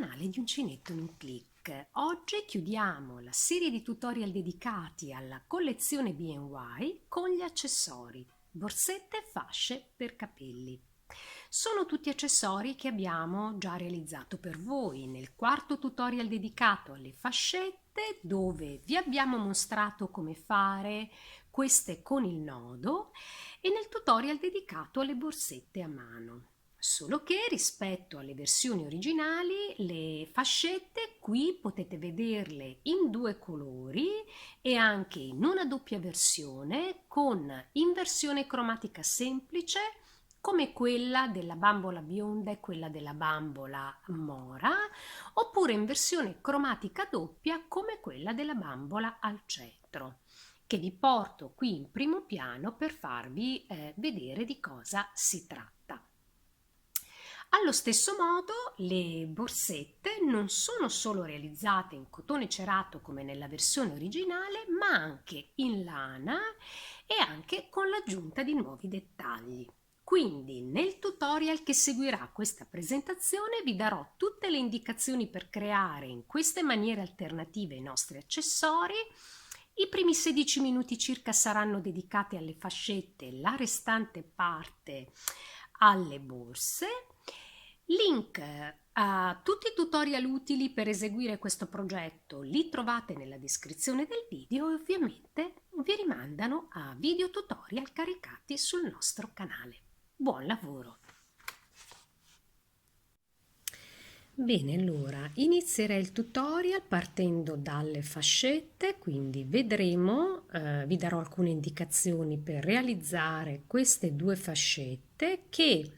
canale di Uncinetto in un click. Oggi chiudiamo la serie di tutorial dedicati alla collezione B&Y con gli accessori, borsette e fasce per capelli. Sono tutti accessori che abbiamo già realizzato per voi nel quarto tutorial dedicato alle fascette, dove vi abbiamo mostrato come fare queste con il nodo, e nel tutorial dedicato alle borsette a mano. Solo che rispetto alle versioni originali, le fascette qui potete vederle in due colori e anche in una doppia versione con inversione cromatica semplice come quella della bambola bionda e quella della bambola mora, oppure in versione cromatica doppia come quella della bambola al cetro, che vi porto qui in primo piano per farvi vedere di cosa si tratta. Allo stesso modo, le borsette non sono solo realizzate in cotone cerato come nella versione originale, ma anche in lana e anche con l'aggiunta di nuovi dettagli. Quindi nel tutorial che seguirà questa presentazione vi darò tutte le indicazioni per creare in queste maniere alternative i nostri accessori. I primi 16 minuti circa saranno dedicati alle fascette, la restante parte alle borse. Link a tutti i tutorial utili per eseguire questo progetto li trovate nella descrizione del video e ovviamente vi rimandano a video tutorial caricati sul nostro canale. Buon lavoro! Bene, allora inizierei il tutorial partendo dalle fascette, quindi vedremo, vi darò alcune indicazioni per realizzare queste due fascette che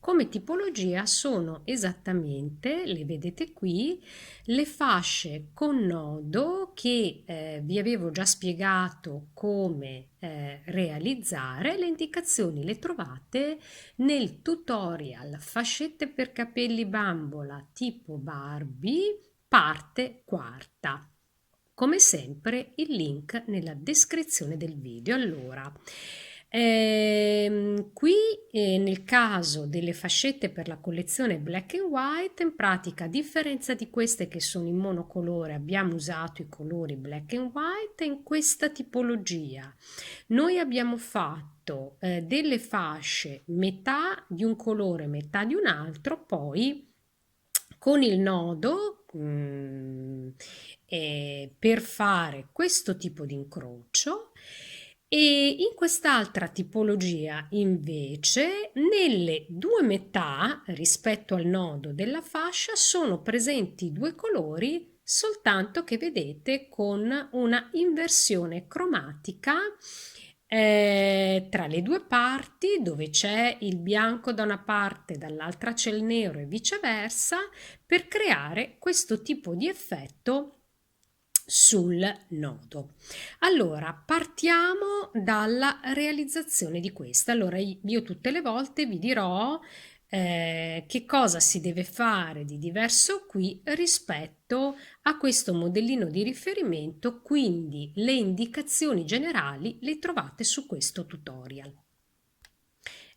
come tipologia sono esattamente, le vedete qui, le fasce con nodo che vi avevo già spiegato come realizzare. Le indicazioni le trovate nel tutorial fascette per capelli bambola tipo Barbie, parte quarta. Come sempre il link nella descrizione del video. Allora, qui nel caso delle fascette per la collezione Black and White, in pratica a differenza di queste che sono in monocolore, abbiamo usato i colori Black and White. In questa tipologia noi abbiamo fatto delle fasce metà di un colore, metà di un altro, poi con il nodo per fare questo tipo di incrocio. E in quest'altra tipologia invece nelle due metà rispetto al nodo della fascia sono presenti due colori, soltanto che vedete con una inversione cromatica tra le due parti, dove c'è il bianco da una parte, dall'altra c'è il nero e viceversa, per creare questo tipo di effetto sul nodo. Allora, partiamo dalla realizzazione di questa. Allora, io tutte le volte vi dirò che cosa si deve fare di diverso qui rispetto a questo modellino di riferimento, quindi le indicazioni generali le trovate su questo tutorial.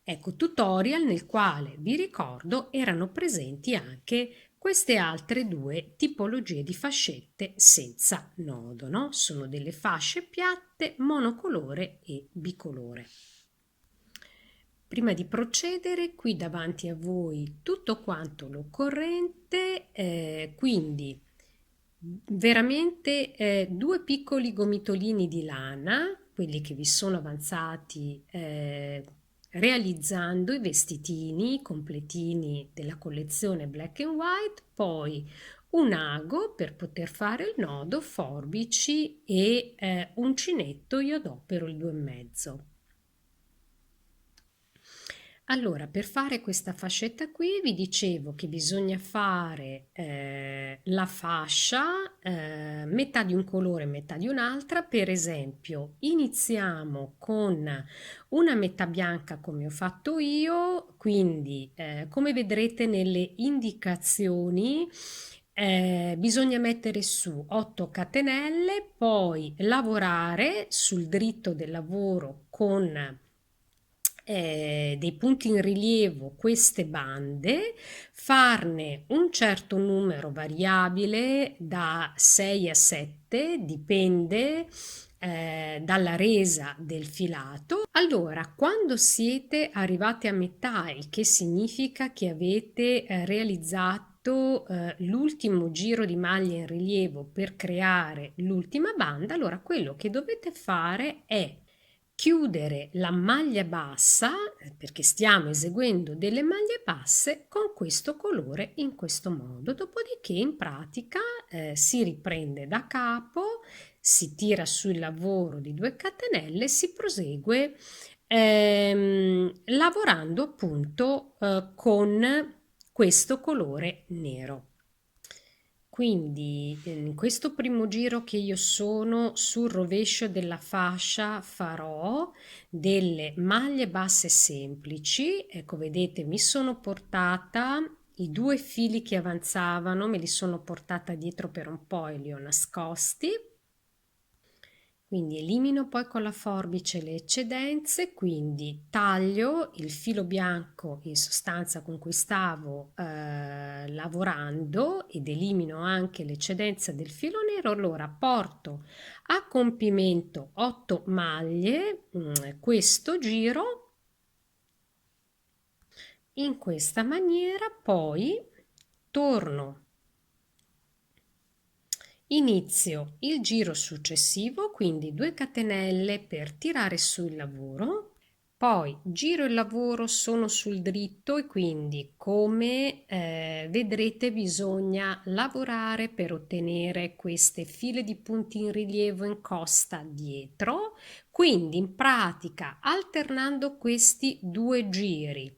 Ecco, tutorial nel quale vi ricordo erano presenti anche queste altre due tipologie di fascette senza nodo, no? Sono delle fasce piatte, monocolore e bicolore. Prima di procedere, qui davanti a voi tutto quanto l'occorrente, quindi veramente due piccoli gomitolini di lana, quelli che vi sono avanzati realizzando i vestitini completini della collezione Black and White, poi un ago per poter fare il nodo, forbici e uncinetto, io adopero il 2,5. Allora, per fare questa fascetta qui vi dicevo che bisogna fare la fascia metà di un colore, metà di un'altra. Per esempio, iniziamo con una metà bianca come ho fatto io, quindi come vedrete nelle indicazioni bisogna mettere su 8 catenelle, poi lavorare sul dritto del lavoro con dei punti in rilievo queste bande, farne un certo numero variabile da 6 a 7, dipende dalla resa del filato. Allora, quando siete arrivati a metà, il che significa che avete realizzato l'ultimo giro di maglia in rilievo per creare l'ultima banda, allora quello che dovete fare è chiudere la maglia bassa, perché stiamo eseguendo delle maglie basse, con questo colore in questo modo. Dopodiché in pratica si riprende da capo, si tira sul lavoro di 2 catenelle, si prosegue lavorando appunto con questo colore nero. Quindi in questo primo giro che io sono sul rovescio della fascia farò delle maglie basse semplici. Ecco, vedete, mi sono portata i 2 fili che avanzavano, me li sono portata dietro per un po' e li ho nascosti. Quindi elimino poi con la forbice le eccedenze, quindi taglio il filo bianco in sostanza con cui stavo lavorando ed elimino anche l'eccedenza del filo nero. Allora porto a compimento 8 maglie questo giro in questa maniera, poi torno. Inizio il giro successivo, quindi 2 catenelle per tirare su il lavoro, poi giro il lavoro, sono sul dritto e quindi come vedrete bisogna lavorare per ottenere queste file di punti in rilievo in costa dietro, quindi in pratica alternando questi 2 giri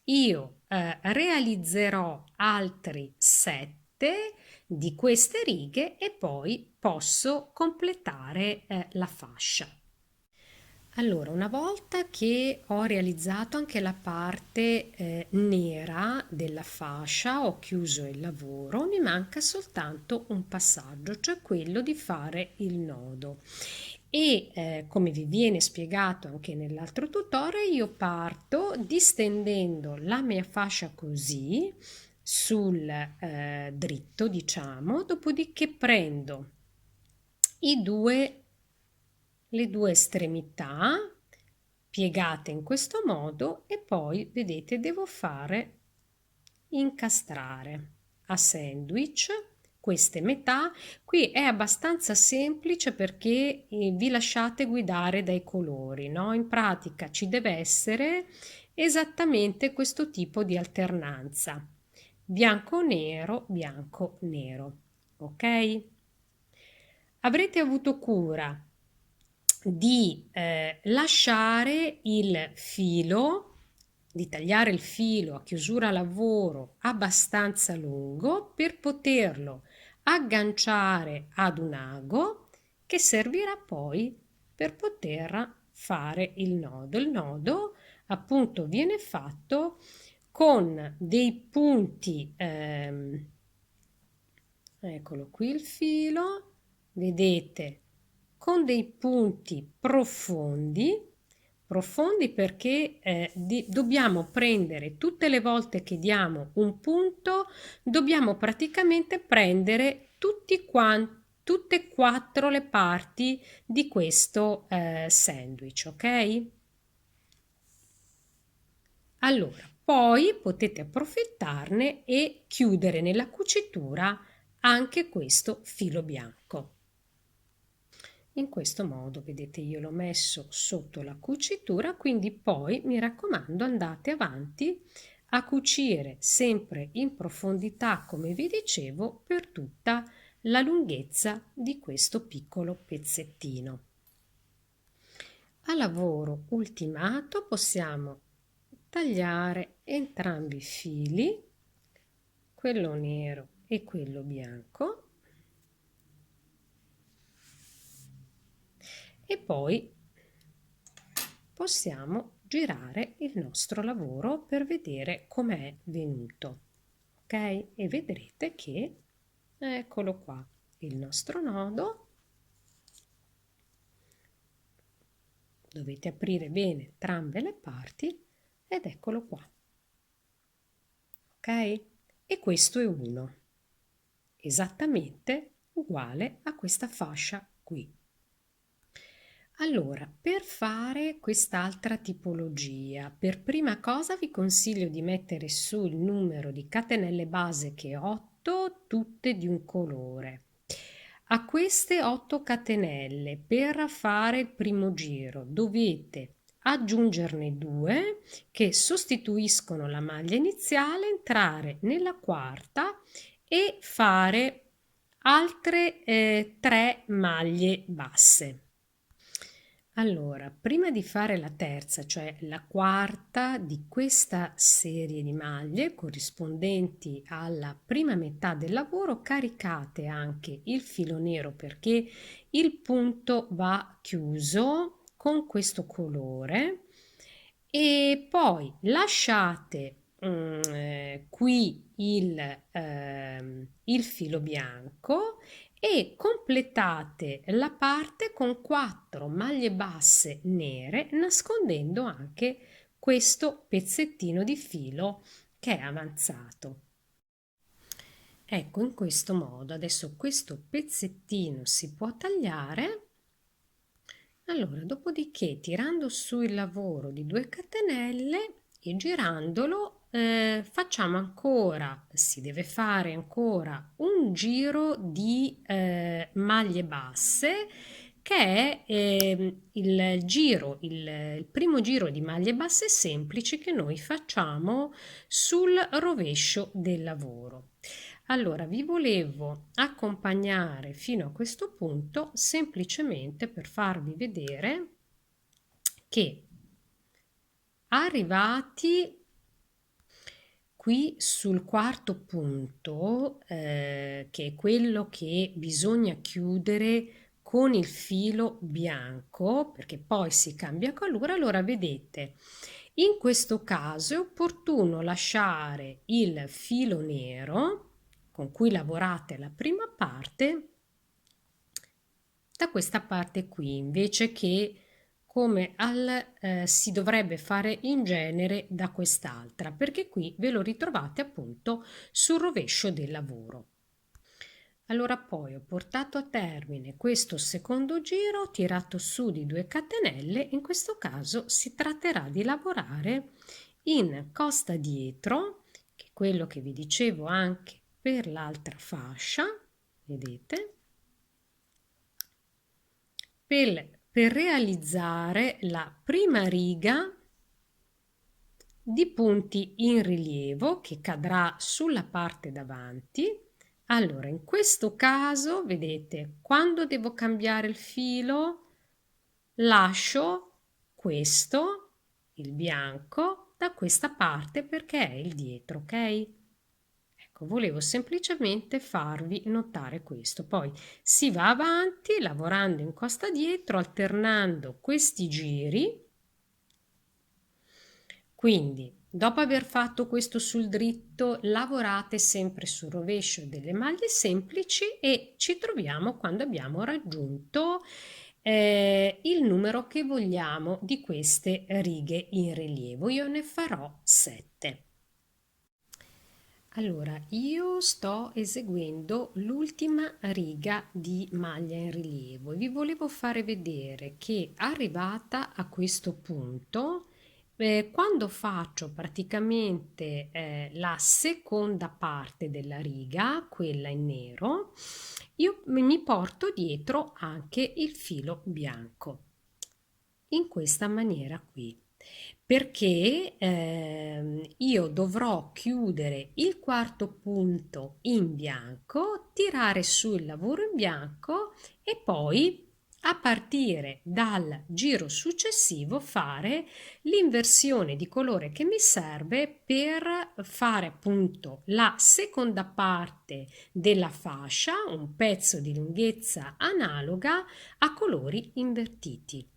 io realizzerò altri 7 di queste righe e poi posso completare la fascia. Allora, una volta che ho realizzato anche la parte nera della fascia, ho chiuso il lavoro, mi manca soltanto un passaggio, cioè quello di fare il nodo. E come vi viene spiegato anche nell'altro tutorial, io parto distendendo la mia fascia così sul dritto, diciamo, dopodiché prendo le due estremità piegate in questo modo e poi vedete devo fare incastrare a sandwich queste metà. Qui è abbastanza semplice perché vi lasciate guidare dai colori, no? In pratica ci deve essere esattamente questo tipo di alternanza bianco bianco nero, ok? Avrete avuto cura di lasciare il filo, di tagliare il filo a chiusura lavoro abbastanza lungo per poterlo agganciare ad un ago che servirà poi per poter fare il nodo. Il nodo appunto viene fatto con dei punti, eccolo qui il filo, vedete, con dei punti profondi, profondi perché dobbiamo prendere tutte le volte che diamo un punto, dobbiamo praticamente prendere tutte e 4 le parti di questo sandwich, ok? Allora, poi potete approfittarne e chiudere nella cucitura anche questo filo bianco. In questo modo, vedete, io l'ho messo sotto la cucitura, quindi poi mi raccomando andate avanti a cucire sempre in profondità, come vi dicevo, per tutta la lunghezza di questo piccolo pezzettino. A lavoro ultimato possiamo tagliare entrambi i fili, quello nero e quello bianco, e poi possiamo girare il nostro lavoro per vedere com'è venuto, ok? E vedrete che eccolo qua il nostro nodo Dovete aprire bene entrambe le parti ed eccolo qua. Ok? E questo è uno, esattamente uguale a questa fascia qui. Allora, per fare quest'altra tipologia, per prima cosa vi consiglio di mettere su il numero di catenelle base che è 8, tutte di un colore. A queste 8 catenelle, per fare il primo giro, dovete aggiungerne 2 che sostituiscono la maglia iniziale, entrare nella quarta e fare altre 3 maglie basse. Allora, prima di fare la terza, cioè la quarta di questa serie di maglie corrispondenti alla prima metà del lavoro, caricate anche il filo nero perché il punto va chiuso con questo colore e poi lasciate qui il filo bianco e completate la parte con 4 maglie basse nere nascondendo anche questo pezzettino di filo che è avanzato. Ecco, in questo modo adesso questo pezzettino si può tagliare. Allora, dopodiché tirando su il lavoro di 2 catenelle e girandolo facciamo ancora, si deve fare ancora un giro di maglie basse che è il primo giro di maglie basse semplici che noi facciamo sul rovescio del lavoro. Allora, vi volevo accompagnare fino a questo punto semplicemente per farvi vedere che arrivati qui sul quarto punto, che è quello che bisogna chiudere con il filo bianco, perché poi si cambia colore, allora vedete, in questo caso è opportuno lasciare il filo nero con cui lavorate la prima parte da questa parte qui, invece che come si dovrebbe fare in genere da quest'altra, perché qui ve lo ritrovate appunto sul rovescio del lavoro. Allora poi ho portato a termine questo secondo giro, ho tirato su di 2 catenelle, in questo caso si tratterà di lavorare in costa dietro, che è quello che vi dicevo anche per l'altra fascia, vedete? Per realizzare la prima riga di punti in rilievo che cadrà sulla parte davanti. Allora, in questo caso, vedete, quando devo cambiare il filo, lascio questo, il bianco, da questa parte perché è il dietro, ok? Ecco, volevo semplicemente farvi notare questo. Poi si va avanti lavorando in costa dietro, alternando questi giri. Quindi, dopo aver fatto questo sul dritto, lavorate sempre sul rovescio delle maglie semplici e ci troviamo quando abbiamo raggiunto il numero che vogliamo di queste righe in rilievo. Io ne farò 7. Allora, io sto eseguendo l'ultima riga di maglia in rilievo e vi volevo fare vedere che arrivata a questo punto, quando faccio praticamente la seconda parte della riga, quella in nero, io mi porto dietro anche il filo bianco in questa maniera qui perché io dovrò chiudere il quarto punto in bianco, tirare su il lavoro in bianco e poi a partire dal giro successivo fare l'inversione di colore che mi serve per fare appunto la seconda parte della fascia, un pezzo di lunghezza analoga a colori invertiti.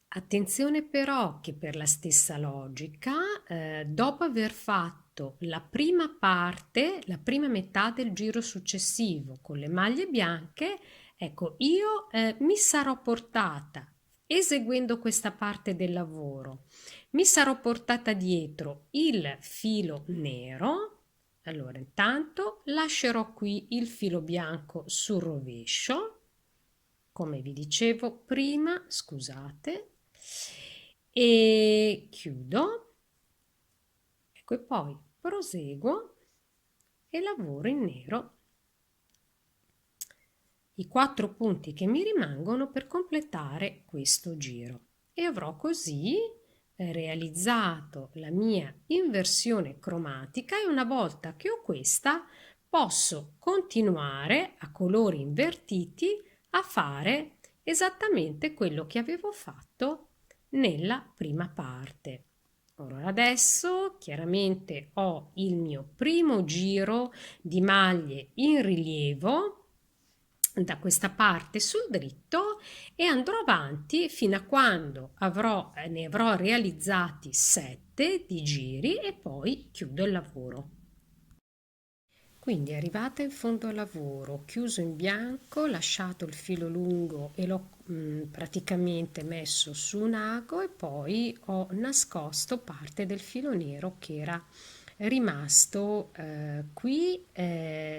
Attenzione però che per la stessa logica, dopo aver fatto la prima parte, la prima metà del giro successivo con le maglie bianche, ecco, io mi sarò portata eseguendo questa parte del lavoro, mi sarò portata dietro il filo nero. Allora, intanto lascerò qui il filo bianco sul rovescio, come vi dicevo prima, scusate, e chiudo, ecco, e poi proseguo e lavoro in nero i 4 punti che mi rimangono per completare questo giro, e avrò così realizzato la mia inversione cromatica, e una volta che ho questa posso continuare a colori invertiti a fare esattamente quello che avevo fatto nella prima parte. Allora, adesso chiaramente ho il mio primo giro di maglie in rilievo da questa parte sul dritto, e andrò avanti fino a quando ne avrò realizzati 7 di giri, e poi chiudo il lavoro. Quindi arrivata in fondo al lavoro, ho chiuso in bianco, lasciato il filo lungo e l'ho praticamente messo su un ago, e poi ho nascosto parte del filo nero che era rimasto qui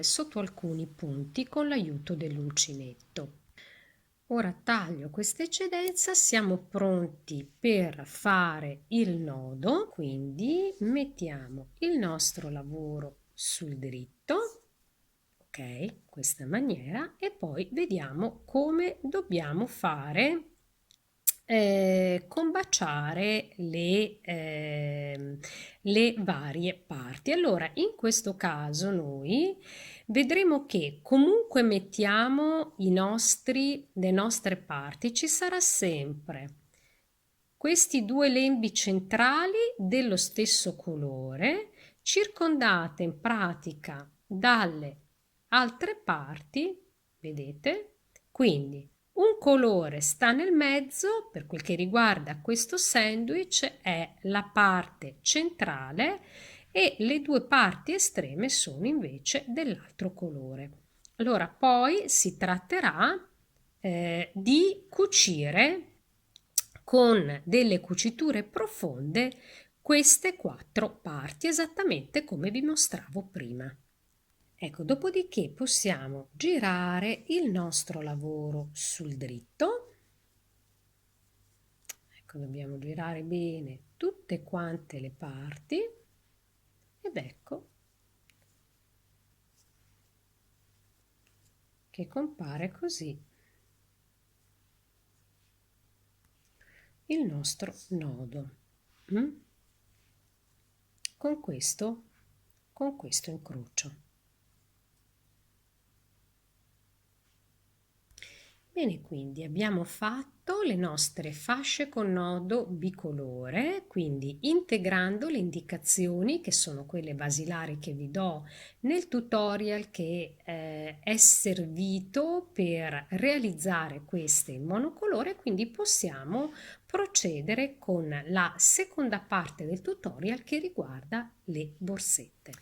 sotto alcuni punti con l'aiuto dell'uncinetto. Ora taglio questa eccedenza, siamo pronti per fare il nodo, quindi mettiamo il nostro lavoro sul dritto, ok, questa maniera, e poi vediamo come dobbiamo fare combaciare le varie parti. Allora, in questo caso noi vedremo che comunque mettiamo le nostre parti, ci sarà sempre questi 2 lembi centrali dello stesso colore, circondate in pratica dalle altre parti, vedete? Quindi un colore sta nel mezzo. Per quel che riguarda questo sandwich è la parte centrale, e le 2 parti estreme sono invece dell'altro colore. Allora poi si tratterà di cucire con delle cuciture profonde queste 4 parti, esattamente come vi mostravo prima. Ecco, dopodiché possiamo girare il nostro lavoro sul dritto. Ecco, dobbiamo girare bene tutte quante le parti, ed ecco che compare così il nostro nodo con questo incrocio. Bene, quindi abbiamo fatto le nostre fasce con nodo bicolore, quindi integrando le indicazioni che sono quelle basilari che vi do nel tutorial che è servito per realizzare queste in monocolore. Quindi possiamo procedere con la seconda parte del tutorial che riguarda le borsette.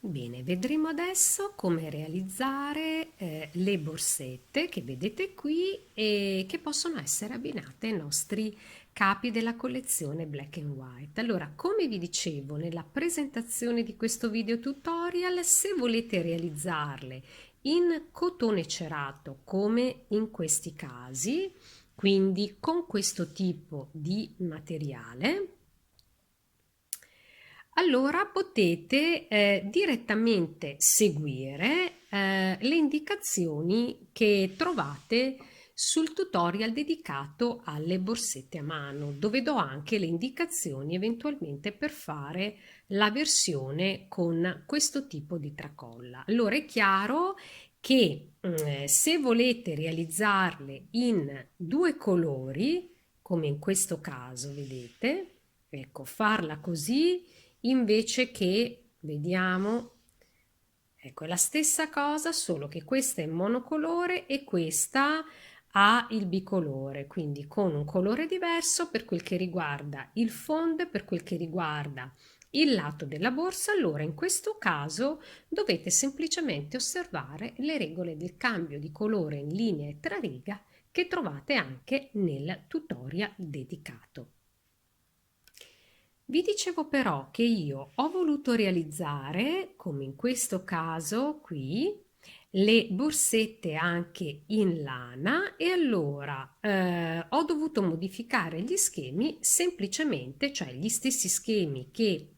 Bene, vedremo adesso come realizzare le borsette che vedete qui e che possono essere abbinate ai nostri capi della collezione Black and White. Allora, come vi dicevo nella presentazione di questo video tutorial, se volete realizzarle in cotone cerato come in questi casi, quindi con questo tipo di materiale, allora potete direttamente seguire le indicazioni che trovate sul tutorial dedicato alle borsette a mano, dove do anche le indicazioni eventualmente per fare la versione con questo tipo di tracolla. Allora è chiaro che se volete realizzarle in 2 colori, come in questo caso vedete, ecco, farla così invece che, vediamo, ecco, è la stessa cosa, solo che questa è in monocolore e questa ha il bicolore, quindi con un colore diverso per quel che riguarda il fondo e per quel che riguarda il lato della borsa. Allora in questo caso dovete semplicemente osservare le regole del cambio di colore in linea e trariga che trovate anche nel tutorial dedicato. Vi dicevo però che io ho voluto realizzare, come in questo caso qui, le borsette anche in lana e allora ho dovuto modificare gli schemi semplicemente, cioè gli stessi schemi che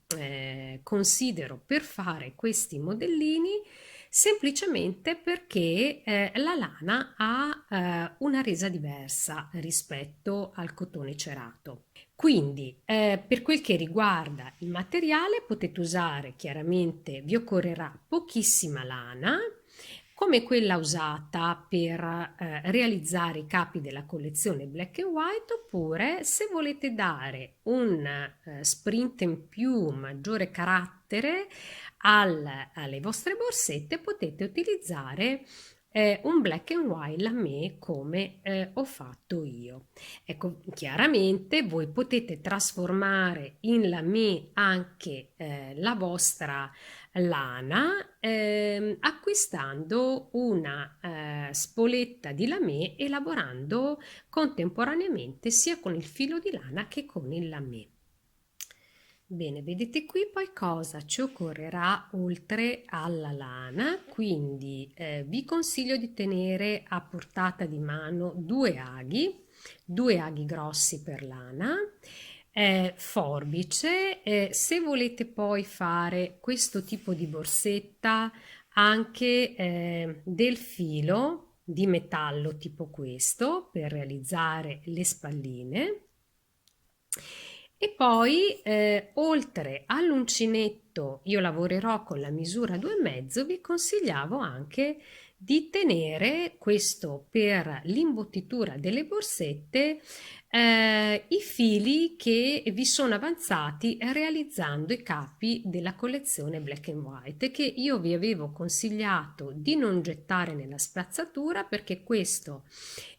considero per fare questi modellini, semplicemente perché la lana ha una resa diversa rispetto al cotone cerato. Quindi, per quel che riguarda il materiale, potete usare chiaramente, vi occorrerà pochissima lana, come quella usata per realizzare i capi della collezione Black and White, oppure se volete dare un sprint in più, maggiore carattere alle vostre borsette, potete utilizzare un Black and White lamé come ho fatto io. Ecco, chiaramente voi potete trasformare in lamé anche la vostra lana acquistando una spoletta di lamé e lavorando contemporaneamente sia con il filo di lana che con il lamé. Bene, vedete qui poi cosa ci occorrerà oltre alla lana, quindi vi consiglio di tenere a portata di mano due aghi grossi per lana, forbice, se volete poi fare questo tipo di borsetta anche del filo di metallo tipo questo per realizzare le spalline. E poi oltre all'uncinetto io lavorerò con la misura 2,5, vi consigliavo anche di tenere questo per l'imbottitura delle borsette i fili che vi sono avanzati realizzando i capi della collezione Black and White che io vi avevo consigliato di non gettare nella spazzatura perché questo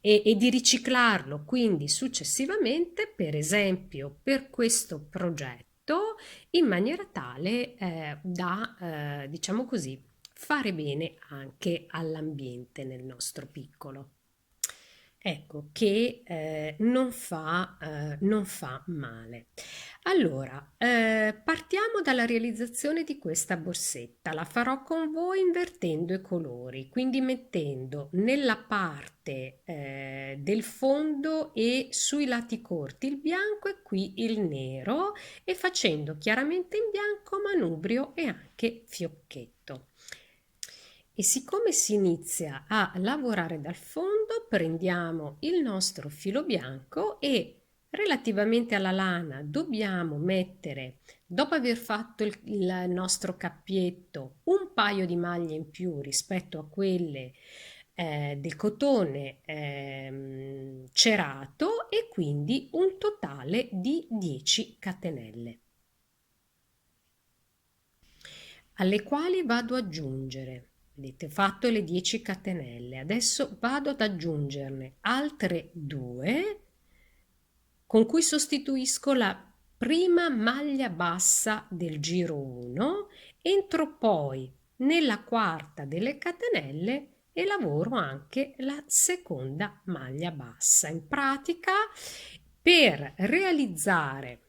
e di riciclarlo quindi successivamente, per esempio per questo progetto, in maniera tale da, diciamo così, fare bene anche all'ambiente nel nostro piccolo. Ecco, che non fa male. Allora, partiamo dalla realizzazione di questa borsetta. La farò con voi invertendo i colori, quindi mettendo nella parte del fondo e sui lati corti il bianco e qui il nero e facendo chiaramente in bianco manubrio e anche fiocchetto. E siccome si inizia a lavorare dal fondo, prendiamo il nostro filo bianco e relativamente alla lana dobbiamo mettere, dopo aver fatto il nostro cappietto, un paio di maglie in più rispetto a quelle del cotone cerato e quindi un totale di 10 catenelle, alle quali vado ad aggiungere. Vedete, ho fatto le 10 catenelle, adesso vado ad aggiungerne altre 2 con cui sostituisco la prima maglia bassa del giro 1, entro poi nella quarta delle catenelle e lavoro anche la seconda maglia bassa. In pratica, per realizzare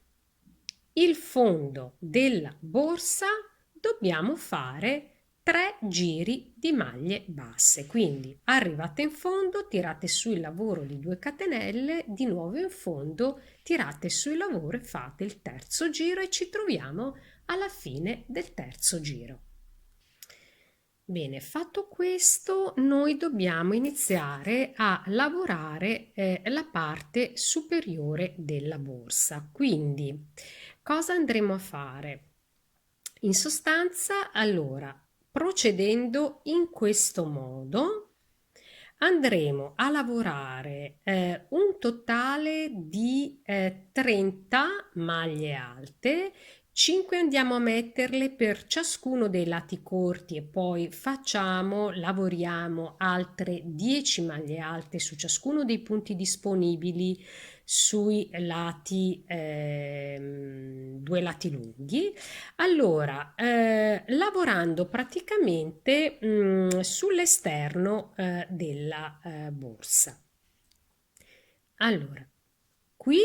il fondo della borsa dobbiamo fare 3 giri di maglie basse, quindi arrivate in fondo, tirate su il lavoro di 2 catenelle, di nuovo in fondo, tirate su il lavoro e fate il terzo giro e ci troviamo alla fine del terzo giro. Bene, fatto questo, noi dobbiamo iniziare a lavorare la parte superiore della borsa. Quindi, cosa andremo a fare? In sostanza, allora, procedendo in questo modo, andremo a lavorare un totale di 30 maglie alte, 5 andiamo a metterle per ciascuno dei lati corti e poi lavoriamo altre 10 maglie alte su ciascuno dei punti disponibili sui lati, due lati lunghi. Allora, lavorando praticamente sull'esterno della borsa. Allora, qui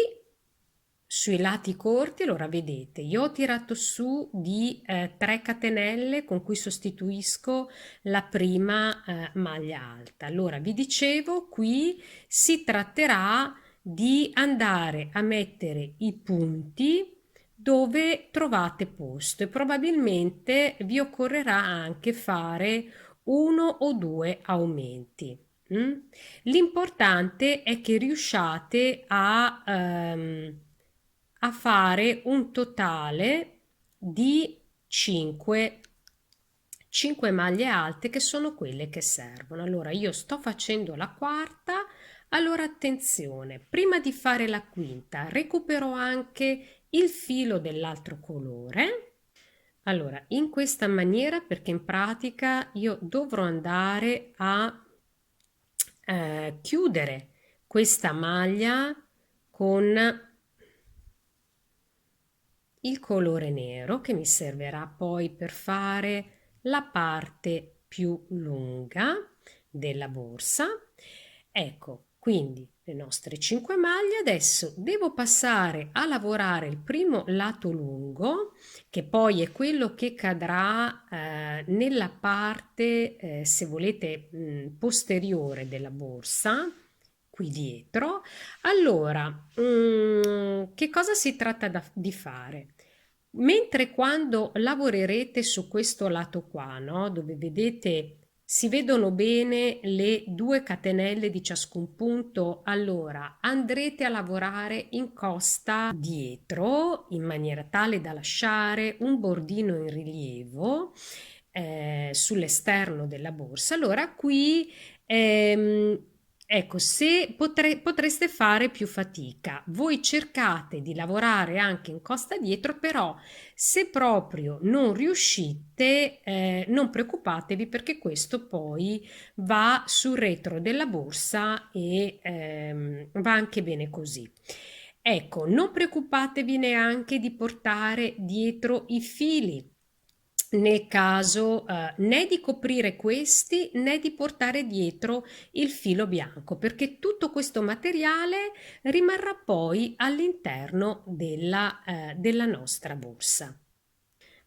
sui lati corti, allora vedete, io ho tirato su di 3 catenelle con cui sostituisco la prima maglia alta. Allora, vi dicevo, qui si tratterà di andare a mettere i punti dove trovate posto e probabilmente vi occorrerà anche fare uno o due aumenti. L'importante è che riusciate a fare un totale di 5 maglie alte, che sono quelle che servono. Allora io sto facendo la quarta. Allora attenzione, prima di fare la quinta recupero anche il filo dell'altro colore. Allora, in questa maniera, perché in pratica io dovrò andare a chiudere questa maglia con il colore nero, che mi servirà poi per fare la parte più lunga della borsa. Ecco, quindi le nostre 5 maglie. Adesso devo passare a lavorare il primo lato lungo, che poi è quello che cadrà nella parte, se volete, posteriore della borsa, qui dietro. Allora, che cosa si tratta di fare? Mentre quando lavorerete su questo lato qua, no, dove vedete si vedono bene le 2 catenelle di ciascun punto, allora andrete a lavorare in costa dietro in maniera tale da lasciare un bordino in rilievo sull'esterno della borsa. Allora qui ecco, se potreste fare più fatica, voi cercate di lavorare anche in costa dietro, però se proprio non riuscite, non preoccupatevi, perché questo poi va sul retro della borsa e va anche bene così. Ecco, non preoccupatevi neanche di portare dietro i fili, nel caso né di coprire questi né di portare dietro il filo bianco, perché tutto questo materiale rimarrà poi all'interno della nostra borsa.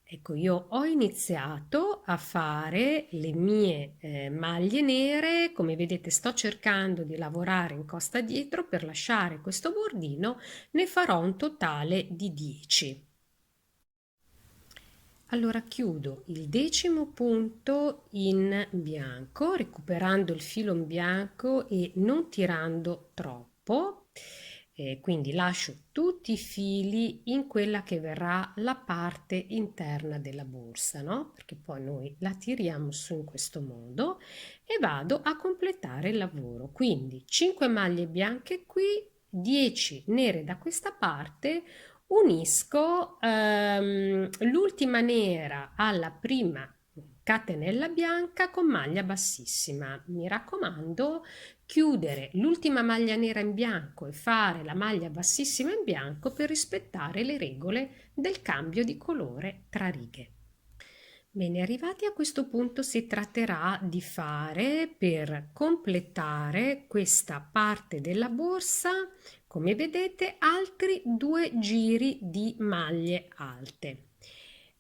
Ecco, io ho iniziato a fare le mie maglie nere. Come vedete, sto cercando di lavorare in costa dietro per lasciare questo bordino. Ne farò un totale di 10. Allora chiudo il 10° punto in bianco, recuperando il filo in bianco e non tirando troppo. Quindi lascio tutti i fili in quella che verrà la parte interna della borsa, no? Perché poi noi la tiriamo su in questo modo e vado a completare il lavoro. Quindi 5 maglie bianche qui, 10 nere da questa parte. Unisco l'ultima nera alla prima catenella bianca con maglia bassissima. Mi raccomando, chiudere l'ultima maglia nera in bianco e fare la maglia bassissima in bianco per rispettare le regole del cambio di colore tra righe. Bene, arrivati a questo punto si tratterà di fare, per completare questa parte della borsa, come vedete, altri 2 giri di maglie alte.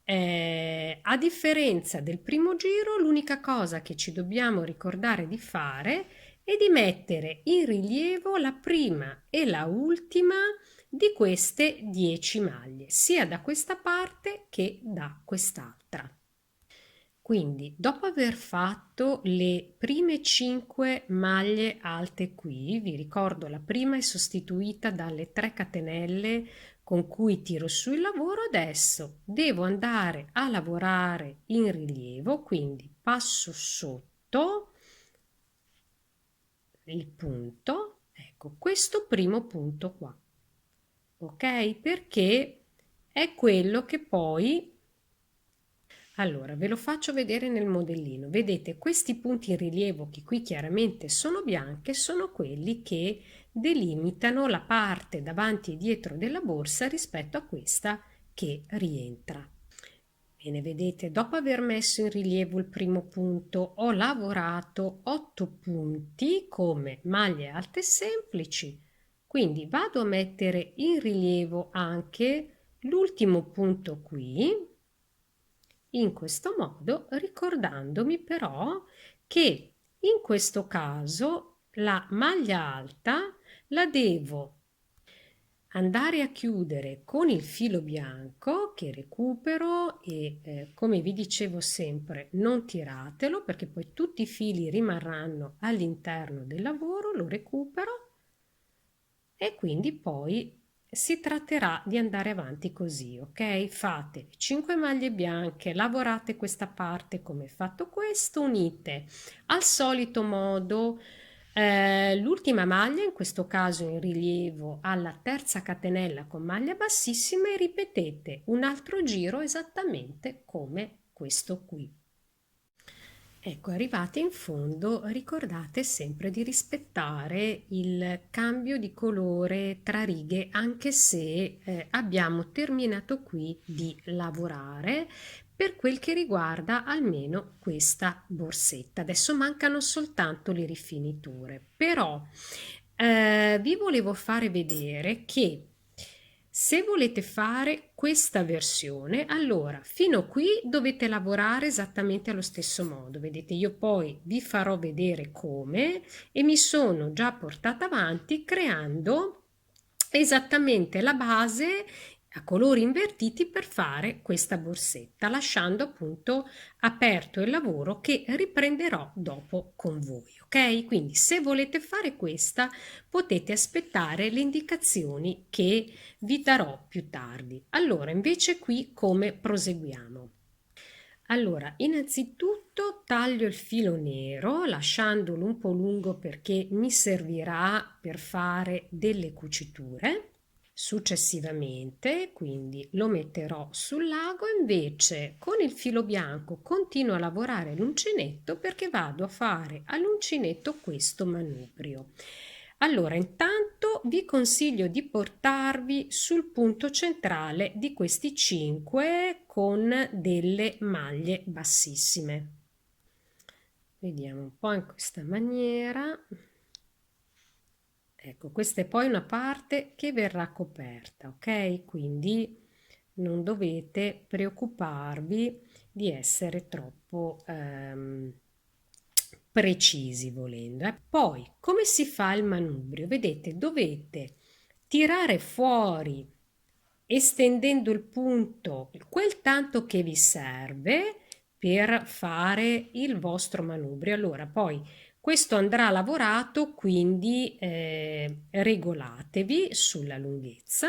A differenza del primo giro, l'unica cosa che ci dobbiamo ricordare di fare è di mettere in rilievo la prima e la ultima di queste 10 maglie, sia da questa parte che da quest'altra. Quindi, dopo aver fatto le prime 5 maglie alte qui, vi ricordo la prima è sostituita dalle 3 catenelle con cui tiro su il lavoro. Adesso devo andare a lavorare in rilievo, quindi passo sotto il punto, ecco, questo primo punto qua, ok? Perché è quello che poi... Allora, ve lo faccio vedere nel modellino. Vedete, questi punti in rilievo, che qui chiaramente sono bianche, sono quelli che delimitano la parte davanti e dietro della borsa rispetto a questa che rientra. Bene, vedete, dopo aver messo in rilievo il primo punto, ho lavorato 8 punti come maglie alte semplici, Quindi vado a mettere in rilievo anche l'ultimo punto qui, in questo modo, ricordandomi però che in questo caso la maglia alta la devo andare a chiudere con il filo bianco che recupero e come vi dicevo sempre non tiratelo perché poi tutti i fili rimarranno all'interno del lavoro, lo recupero e quindi poi si tratterà di andare avanti così, ok? Fate 5 maglie bianche, lavorate questa parte come fatto questo, unite al solito modo l'ultima maglia, in questo caso in rilievo alla terza catenella con maglia bassissima e ripetete un altro giro esattamente come questo qui. Ecco, arrivate in fondo, ricordate sempre di rispettare il cambio di colore tra righe, anche se abbiamo terminato qui di lavorare per quel che riguarda almeno questa borsetta. Adesso mancano soltanto le rifiniture, però vi volevo fare vedere che se volete fare questa versione, allora fino qui dovete lavorare esattamente allo stesso modo. Vedete, io poi vi farò vedere come e mi sono già portata avanti creando esattamente la base a colori invertiti per fare questa borsetta, lasciando appunto aperto il lavoro che riprenderò dopo con voi, ok? Quindi se volete fare questa potete aspettare le indicazioni che vi darò più tardi. Allora, invece qui come proseguiamo? Allora, innanzitutto taglio il filo nero lasciandolo un po' lungo perché mi servirà per fare delle cuciture. Successivamente, quindi lo metterò sul lago, invece con il filo bianco continuo a lavorare l'uncinetto perché vado a fare all'uncinetto questo manubrio. Allora, intanto vi consiglio di portarvi sul punto centrale di questi 5 con delle maglie bassissime. Vediamo un po' in questa maniera. Ecco, questa è poi una parte che verrà coperta, ok? Quindi non dovete preoccuparvi di essere troppo precisi volendo. Poi, come si fa il manubrio? Vedete, dovete tirare fuori, estendendo il punto, quel tanto che vi serve per fare il vostro manubrio. Allora, poi questo andrà lavorato, quindi regolatevi sulla lunghezza.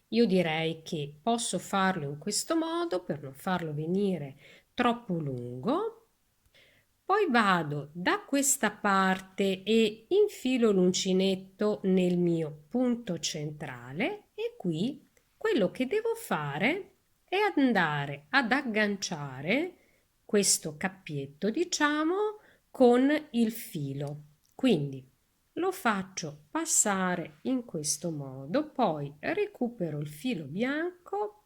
Io direi che posso farlo in questo modo per non farlo venire troppo lungo. Poi vado da questa parte e infilo l'uncinetto nel mio punto centrale e qui quello che devo fare è andare ad agganciare questo cappietto, diciamo, con il filo. Quindi lo faccio passare in questo modo, poi recupero il filo bianco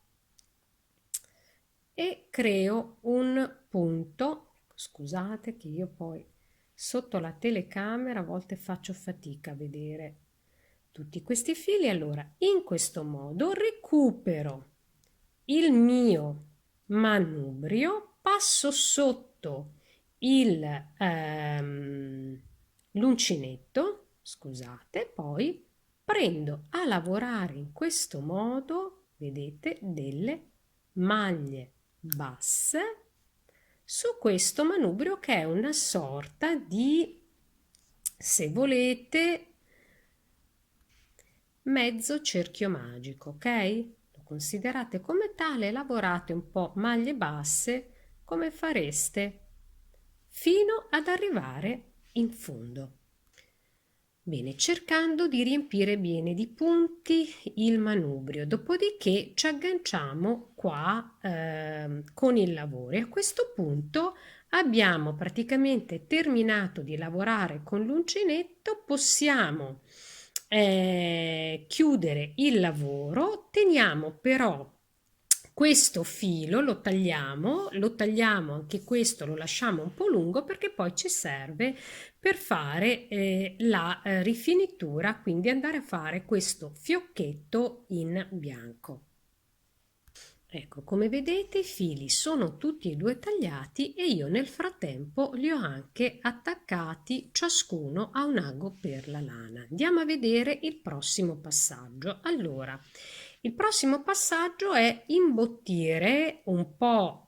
e creo un punto. Scusate che io poi sotto la telecamera a volte faccio fatica a vedere tutti questi fili. Allora, in questo modo recupero il mio manubrio, passo sotto l'uncinetto, scusate, poi prendo a lavorare in questo modo, vedete, delle maglie basse su questo manubrio che è una sorta di, se volete, mezzo cerchio magico, ok? Lo considerate come tale, lavorate un po' maglie basse come fareste fino ad arrivare in fondo. Bene, cercando di riempire bene di punti il manubrio, dopodiché ci agganciamo qua con il lavoro e a questo punto abbiamo praticamente terminato di lavorare con l'uncinetto, possiamo chiudere il lavoro, teniamo però questo filo lo tagliamo anche questo lo lasciamo un po' lungo perché poi ci serve per fare la rifinitura, quindi andare a fare questo fiocchetto in bianco. Ecco, come vedete i fili sono tutti e due tagliati e io nel frattempo li ho anche attaccati ciascuno a un ago per la lana. Andiamo a vedere il prossimo passaggio. Allora, il prossimo passaggio è imbottire un po'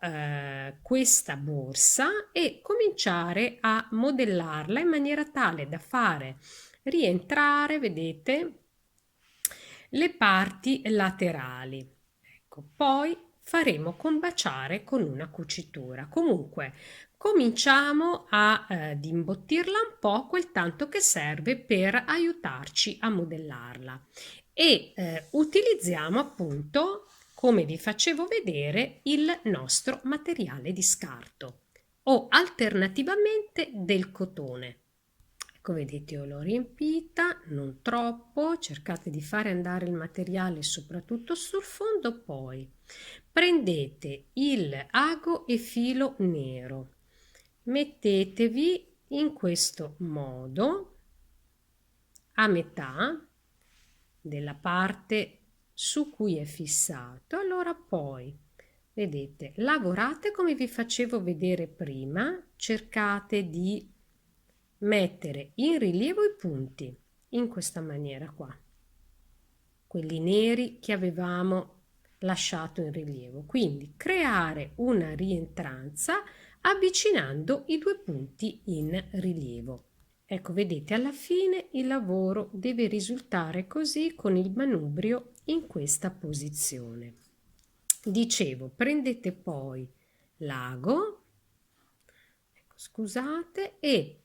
questa borsa e cominciare a modellarla in maniera tale da fare rientrare, vedete, le parti laterali. Ecco, poi faremo combaciare con una cucitura. Comunque, cominciamo ad imbottirla un po', quel tanto che serve per aiutarci a modellarla e utilizziamo appunto, come vi facevo vedere, il nostro materiale di scarto o alternativamente del cotone. Ecco, vedete, io l'ho riempita, non troppo, cercate di fare andare il materiale soprattutto sul fondo, poi prendete il ago e filo nero, mettetevi in questo modo a metà della parte su cui è fissato, allora poi vedete, lavorate come vi facevo vedere prima, cercate di mettere in rilievo i punti in questa maniera qua, quelli neri che avevamo lasciato in rilievo, quindi creare una rientranza avvicinando i due punti in rilievo. Ecco, vedete, alla fine il lavoro deve risultare così, con il manubrio in questa posizione. Dicevo, prendete poi l'ago, ecco, scusate, e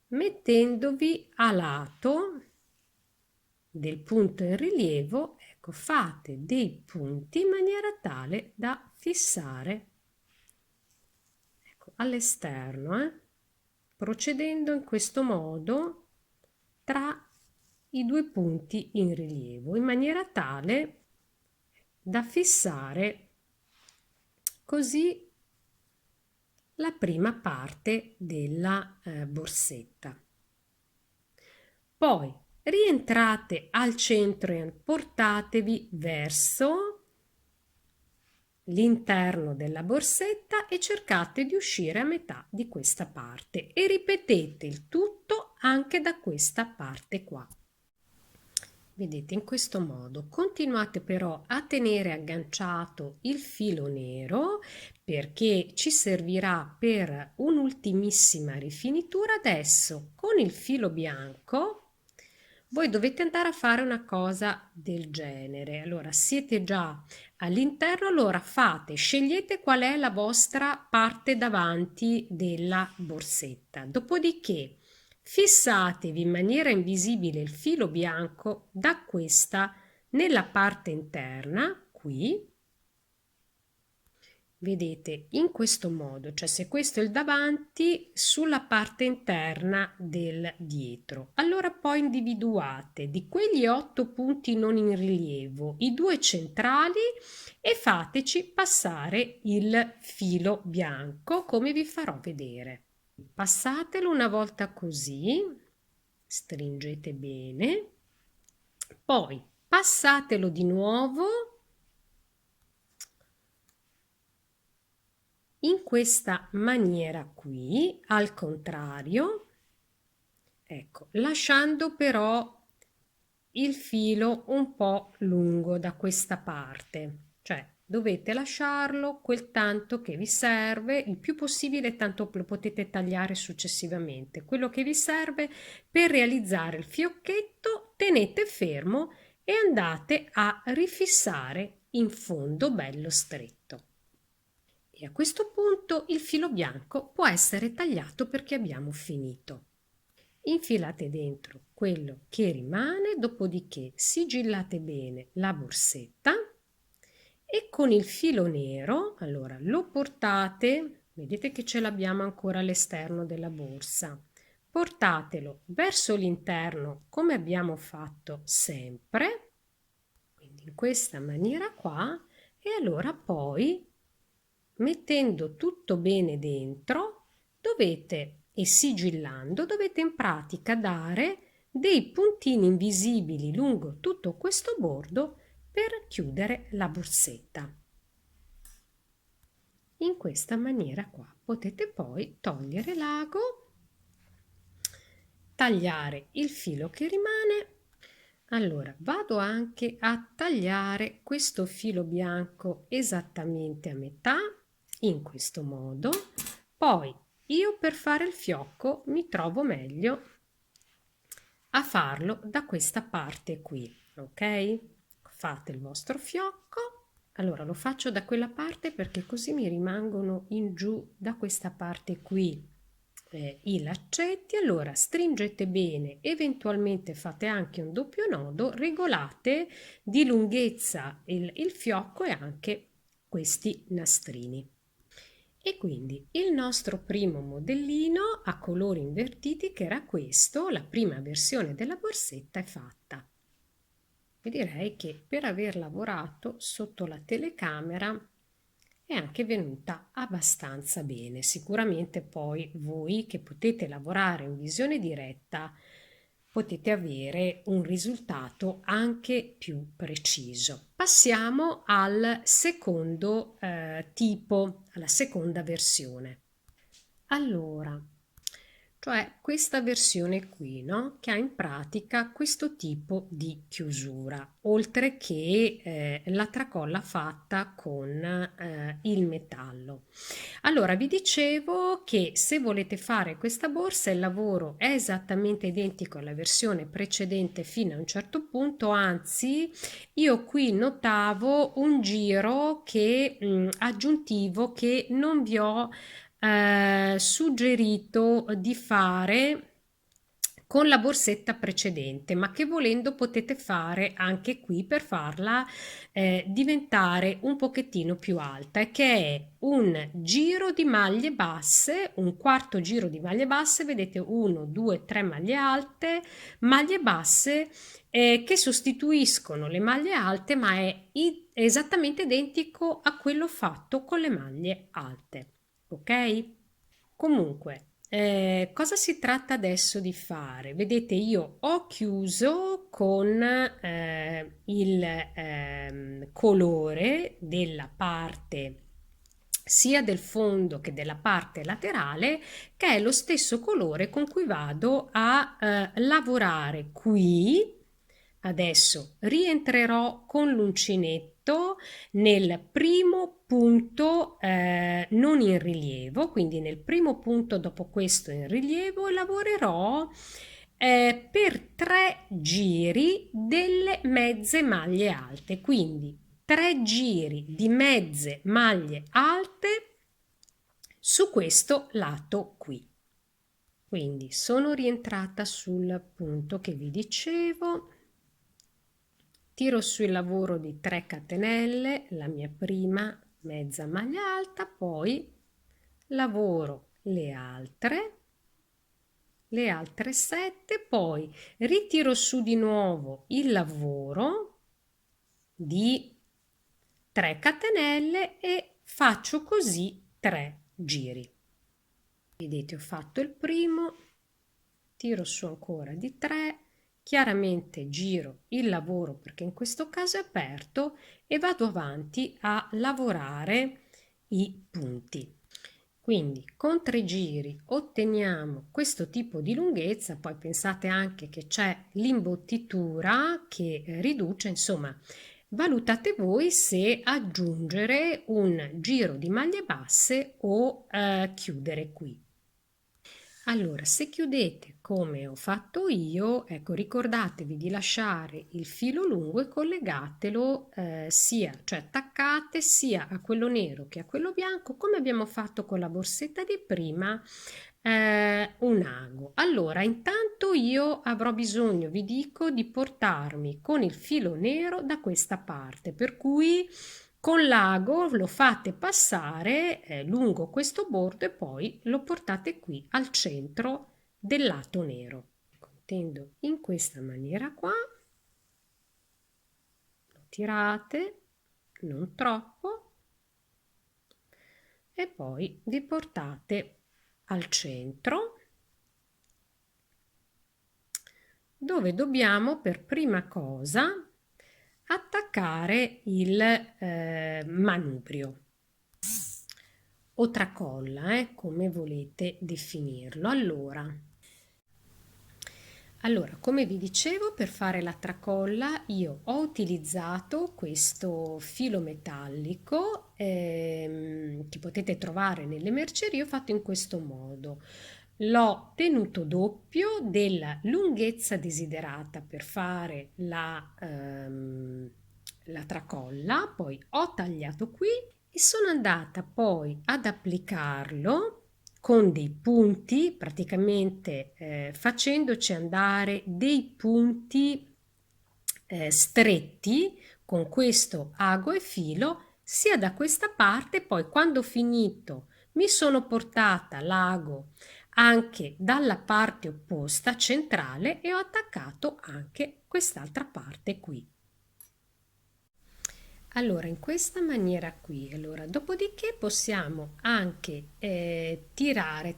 mettendovi a lato del punto in rilievo, ecco, fate dei punti in maniera tale da fissare, ecco, all'esterno, procedendo in questo modo tra i due punti in rilievo, in maniera tale da fissare così la prima parte della borsetta. Poi rientrate al centro e portatevi verso l'interno della borsetta e cercate di uscire a metà di questa parte e ripetete il tutto anche da questa parte qua. Vedete, in questo modo continuate però a tenere agganciato il filo nero perché ci servirà per un'ultimissima rifinitura. Adesso con il filo bianco voi dovete andare a fare una cosa del genere. Allora, siete già all'interno, allora scegliete qual è la vostra parte davanti della borsetta. Dopodiché fissatevi in maniera invisibile il filo bianco da questa nella parte interna, qui. Vedete, in questo modo, cioè se questo è il davanti, sulla parte interna del dietro. Allora poi individuate di quegli 8 punti non in rilievo i 2 centrali e fateci passare il filo bianco come vi farò vedere. Passatelo una volta così, stringete bene, poi passatelo di nuovo in questa maniera qui, al contrario, ecco, lasciando però il filo un po' lungo da questa parte, cioè dovete lasciarlo quel tanto che vi serve, il più possibile, tanto lo potete tagliare successivamente. Quello che vi serve per realizzare il fiocchetto, tenete fermo e andate a rifissare in fondo bello stretto. E a questo punto il filo bianco può essere tagliato perché abbiamo finito. Infilate dentro quello che rimane, dopodiché sigillate bene la borsetta e con il filo nero, allora lo portate, vedete che ce l'abbiamo ancora all'esterno della borsa, portatelo verso l'interno come abbiamo fatto sempre, quindi in questa maniera qua, e allora poi, mettendo tutto bene dentro, e sigillando, dovete in pratica dare dei puntini invisibili lungo tutto questo bordo per chiudere la borsetta. In questa maniera qua potete poi togliere l'ago, tagliare il filo che rimane. Allora vado anche a tagliare questo filo bianco esattamente a metà, in questo modo. Poi io per fare il fiocco mi trovo meglio a farlo da questa parte qui, ok? Fate il vostro fiocco. Allora lo faccio da quella parte perché così mi rimangono in giù da questa parte qui i laccetti. Allora stringete bene, eventualmente fate anche un doppio nodo, regolate di lunghezza il fiocco e anche questi nastrini. E quindi il nostro primo modellino a colori invertiti, che era questo, la prima versione della borsetta, è fatta. E direi che per aver lavorato sotto la telecamera è anche venuta abbastanza bene. Sicuramente poi voi che potete lavorare in visione diretta potete avere un risultato anche più preciso. Passiamo al secondo tipo, alla seconda versione. Allora, cioè questa versione qui, no? Che ha in pratica questo tipo di chiusura, oltre che la tracolla fatta con il metallo. Allora, vi dicevo che se volete fare questa borsa, il lavoro è esattamente identico alla versione precedente fino a un certo punto, anzi, io qui notavo un giro aggiuntivo che non vi ho suggerito di fare con la borsetta precedente, ma che volendo potete fare anche qui per farla diventare un pochettino più alta, e che è un giro di maglie basse, un quarto giro di maglie basse. Vedete 1, 2, 3 maglie basse che sostituiscono le maglie alte, ma è esattamente identico a quello fatto con le maglie alte. Ok? Comunque, cosa si tratta adesso di fare? Vedete, io ho chiuso con il colore della parte sia del fondo che della parte laterale, che è lo stesso colore con cui vado a lavorare qui. Adesso rientrerò con l'uncinetto nel primo punto non in rilievo, quindi nel primo punto dopo questo in rilievo, e lavorerò per 3 giri delle mezze maglie alte, quindi 3 giri di mezze maglie alte su questo lato qui. Quindi sono rientrata sul punto che vi dicevo, tiro su il lavoro di 3 catenelle, la mia prima mezza maglia alta, poi lavoro le altre 7, poi ritiro su di nuovo il lavoro di 3 catenelle e faccio così 3 giri. Vedete, ho fatto il primo, tiro su ancora di 3, chiaramente giro il lavoro perché in questo caso è aperto e vado avanti a lavorare i punti. Quindi con 3 giri otteniamo questo tipo di lunghezza. Poi pensate anche che c'è l'imbottitura che riduce, insomma, valutate voi se aggiungere un giro di maglie basse o chiudere qui. Allora, se chiudete come ho fatto io, ecco, ricordatevi di lasciare il filo lungo e collegatelo cioè attaccate sia a quello nero che a quello bianco, come abbiamo fatto con la borsetta di prima, un ago. Allora, intanto io avrò bisogno, vi dico, di portarmi con il filo nero da questa parte, per cui con l'ago lo fate passare lungo questo bordo e poi lo portate qui al centro del lato nero. Tendo in questa maniera qua, lo tirate non troppo, e poi vi portate al centro, dove dobbiamo per prima cosa attaccare il manubrio o tracolla, come volete definirlo. Allora, come vi dicevo, per fare la tracolla io ho utilizzato questo filo metallico che potete trovare nelle mercerie, ho fatto in questo modo. L'ho tenuto doppio della lunghezza desiderata per fare la tracolla, poi ho tagliato qui e sono andata poi ad applicarlo con dei punti, praticamente facendoci andare dei punti stretti con questo ago e filo sia da questa parte, poi quando ho finito mi sono portata l'ago anche dalla parte opposta centrale e ho attaccato anche quest'altra parte qui. Allora, in questa maniera qui, dopodiché possiamo anche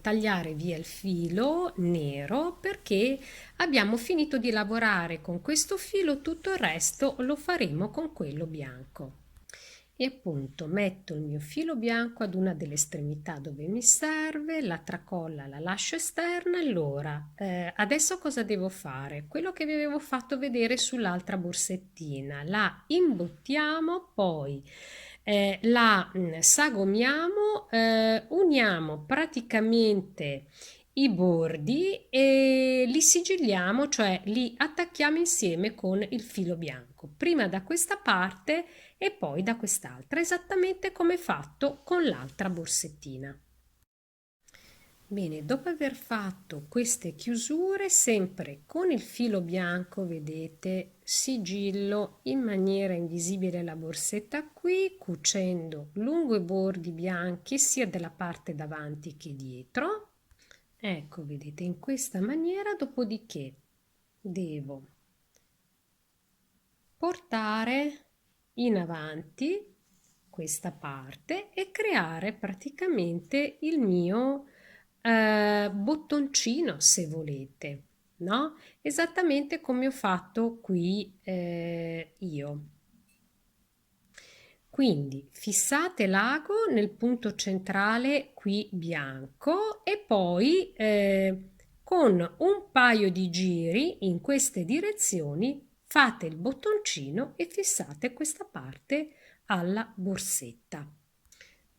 tagliare via il filo nero, perché abbiamo finito di lavorare con questo filo, tutto il resto lo faremo con quello bianco. E appunto metto il mio filo bianco ad una delle estremità dove mi serve, la tracolla la lascio esterna. Allora, adesso cosa devo fare? Quello che vi avevo fatto vedere sull'altra borsettina, la imbottiamo, poi la sagomiamo, uniamo praticamente i bordi e li sigilliamo, cioè li attacchiamo insieme con il filo bianco, prima da questa parte e poi da quest'altra, esattamente come fatto con l'altra borsettina. Bene, dopo aver fatto queste chiusure, sempre con il filo bianco, vedete, sigillo in maniera invisibile la borsetta qui, cucendo lungo i bordi bianchi sia della parte davanti che dietro. Ecco, vedete, in questa maniera, dopodiché devo portare in avanti questa parte e creare praticamente il mio bottoncino, se volete, no? Esattamente come ho fatto qui io. Quindi fissate l'ago nel punto centrale qui bianco e poi con un paio di giri in queste direzioni fate il bottoncino e fissate questa parte alla borsetta.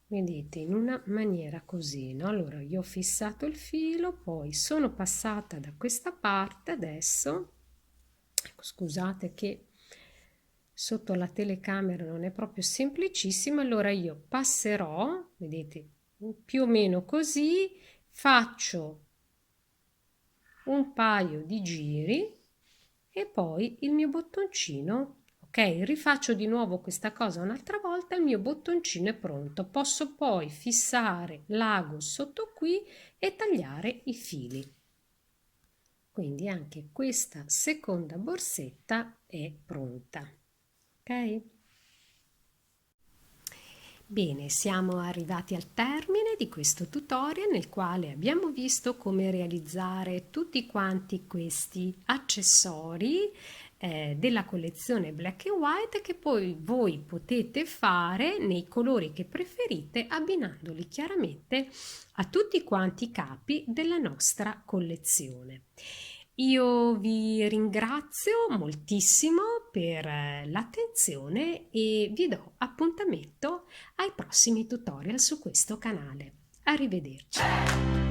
Vedete, in una maniera così, no? Allora io ho fissato il filo, poi sono passata da questa parte adesso. Ecco, scusate che sotto la telecamera non è proprio semplicissimo. Allora io passerò, vedete, più o meno così, faccio un paio di giri e poi il mio bottoncino, ok? Rifaccio di nuovo questa cosa un'altra volta, il mio bottoncino è pronto. Posso poi fissare l'ago sotto qui e tagliare i fili. Quindi anche questa seconda borsetta è pronta. Ok? Bene, siamo arrivati al termine di questo tutorial nel quale abbiamo visto come realizzare tutti quanti questi accessori della collezione Black and White, che poi voi potete fare nei colori che preferite, abbinandoli chiaramente a tutti quanti i capi della nostra collezione. Io vi ringrazio moltissimo per l'attenzione e vi do appuntamento ai prossimi tutorial su questo canale. Arrivederci.